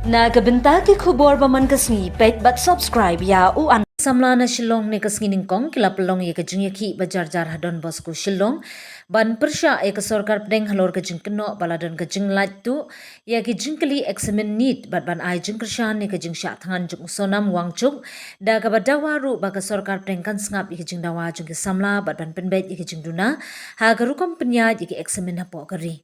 Nagabenta ki khubor baman kasngi pet but subscribe ya u an samla na Shillong ne kasngi ningkong kilapalong ye kajing ki bajar jar hadon bosku Shillong ban persya e ka Sorkar pedeng halor kajing keno baladon kajing lat tu ya ki jingkli Eksamin need bat ban ai jing kersyan ne kajing sya thangan jung sonam wangchuk da ka badawa ru ba ka Sorkar pedeng kan sngap ye kajing dawa jung ki samla bat ban penbet ye kajing duna ha garu kompenya ye ki Eksamin hapo kari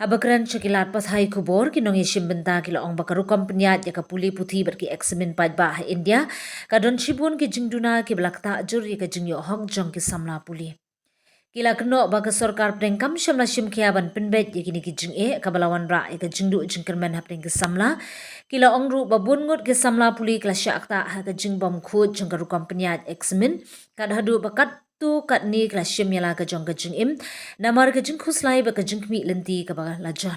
Habakran syakilat pas hai kubor kinong yishim benta kila ong bakaru kompanyat ya kapuli puthi berki Eksamin pajba ha India kadon shibun ki jingduna ki belakta ajur ya ka jingyo hong jong ki samla puli. Kila keno baka Sorkar pedengkam syamla shim kiaban penbet ya kini ki jing kabalawan ra ya ka jingdu jingkermen ha pedeng ki samla kila ong ru babun ngut ki samla puli kila syakta ha ka jing bom khut jong karu kompanyat Eksamin kad hadu bakat tu kat ni kla shim yala ka jong ka jing namar ka jing khuslai ba ka jing mi lenti ka ba lajan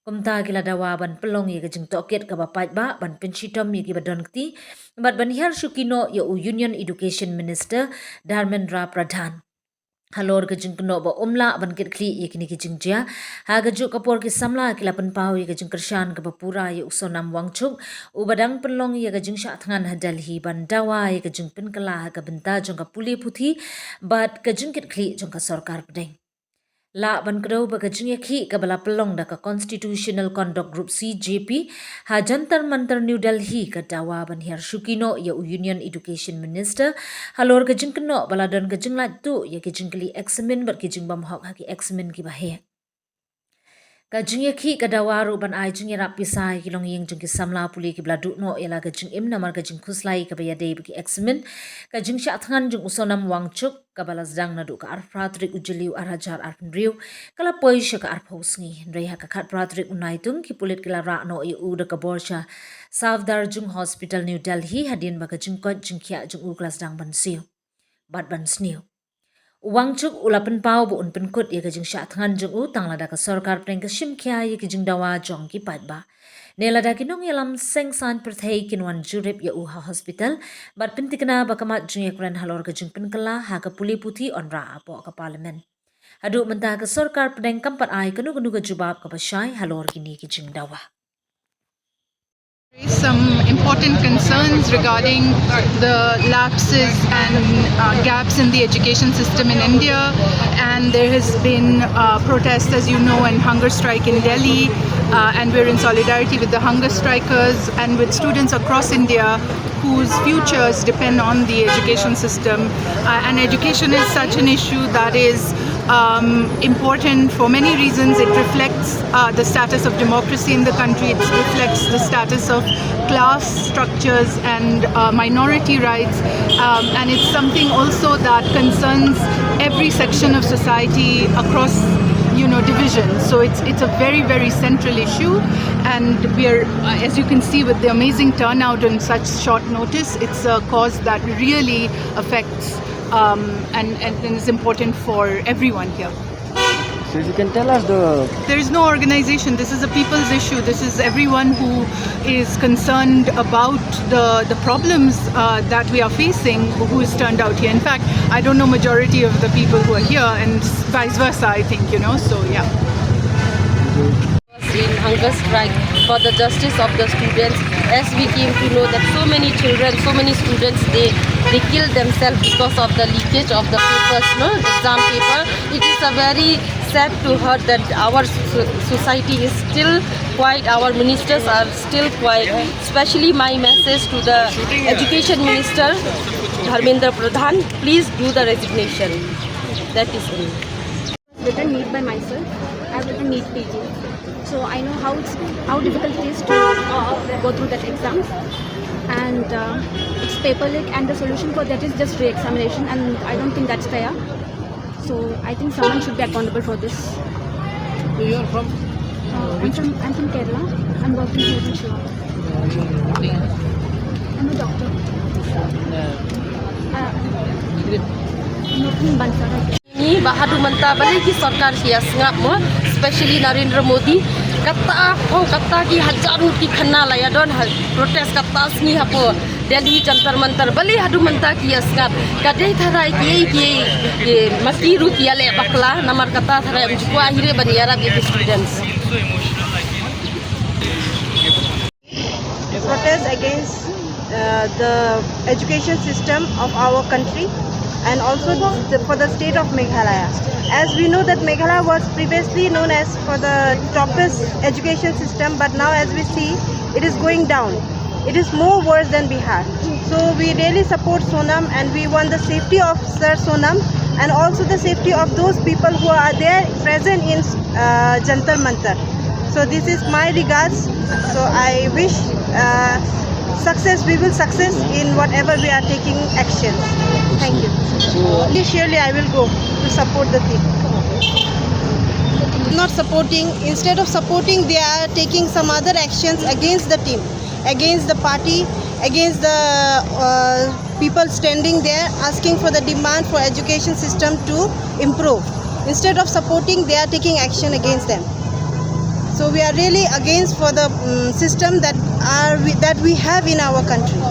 kumta kila dawa ban pelong ye ka jing toket ka ba pat ba ban penchitom ye ki badon kti bat ban hiyar shukino ye Union Education Minister Dharmendra Pradhan halor ka jing keno ba umla ban kitkli ye kini ki jing jia ha ga ju kapor ki samla kila pen pau ye ka jing kersyan ka ba pura ye usonam wangchuk u badang penlong ye ka jing sha thangan ha Delhi ban dawa ye ka jing pen kala ka benta jong ka puli puthi bat ka jing kitkli jong ka Sorkar pedeng La ban kedau ba ka jing ye khi ka bala pelong da ka Constitutional Conduct Group CJP ha jantar mantar New Delhi ka dawa ban hiyar shukino ye Union Education Minister halor ka jing keno baladon ka jing lat tu ye ka jing kli Eksamin ber ki jing bymhok ha ki Eksamin ki bahe ka jing ye khi ka dawa ru ban ai jing ye rap pisai ki long yeng jing ki samla puli ki bladu no yela ka jing namar ka jing khuslai ka baya dei ki Eksamin ka jing sha thangan jing usonam wangchuk ka balas dang na du ka arpratrik ujeliu arajar arpnriu kala poisha ka arphosngi rei ha ka khat pratrik unai tung ki pulit kila ra no ye u da ka borsha Savdar Jung Hospital New Delhi hadin ba ka jing kot jing khia jing u klas dang ban siu bat ban sniu Wangchuk ulapan pau bu unpen kut ye kajing sya thangan jung u tang lada ka Sorkar pedeng ka shim kya ye kajing dawa jong ki patba. Ne lada kinong yalam seng san perthei kinwan jurip ye u ha hospital bat pentikna bakamat jung ye kuran halor kajing penkala ha ka puli puthi on ra apo ka parlimen. Hadu mentah ka Sorkar pedeng kampat ai kanu ka jubab ka pasyai halor kini kajing dawa. Some important concerns regarding the lapses and gaps in the education system in India, and there has been protests, as you know, and hunger strike in Delhi, and we're in solidarity with the hunger strikers and with students across India whose futures depend on the education system. And education is such an issue that is important for many reasons. It reflects the status of democracy in the country. It reflects the status of class structures and minority rights, and it's something also that concerns every section of society across divisions. So it's a very, very central issue, and we are, as you can see, with the amazing turnout on such short notice, it's a cause that really affects and is important for everyone here. So if you can tell us There is no organization. This is a people's issue. This is everyone who is concerned about the problems that we are facing who is turned out here. In fact, I don't know majority of the people who are here, and vice versa, I think, so yeah. In hunger strike for the justice of the students, as we came to know that so many children, so many students, they kill themselves because of the leakage of the papers, exam paper. It is a very sad to hear that our society is still quiet, our ministers are still quiet. Especially my message to the Education Minister Dharmendra Pradhan, please do the resignation. That is me. Written NEET by myself. I've written NEET PG, so I know how difficult it is to go through that exam, and it's paperless, and the solution for that is just re-examination, and I don't think that's fair. So I think someone should be accountable for this. So you are from? I'm from Kerala. I'm working here in Shillong. I'm a doctor. I'm working in Bansara. Ni bahadu manta balik ki Sorkar hias ngap mo, especially Narendra Modi kata ki hajaru ki khanna la yadon protest kata sni hapo Delhi jantar mantar bali hadu manta ki hias ngap kadai tharai ki makiru ki ale bakla namar kata tharai umjku ahire bani arab ye students. against the education system of our country and also for the state of Meghalaya. As we know that Meghalaya was previously known as for the toppest education system, but now as we see, it is going down. It is more worse than Bihar. So we really support Sonam and we want the safety of Sir Sonam and also the safety of those people who are there present in Jantar Mantar. So this is my regards. So I wish we will success in whatever we are taking actions. Thank you. Surely I will go to support the team. Not supporting, instead of supporting, they are taking some other actions against the team, against the party, against the people standing there asking for the demand for education system to improve. Instead of supporting, they are taking action against them. So we are really against for the system that we have in our country.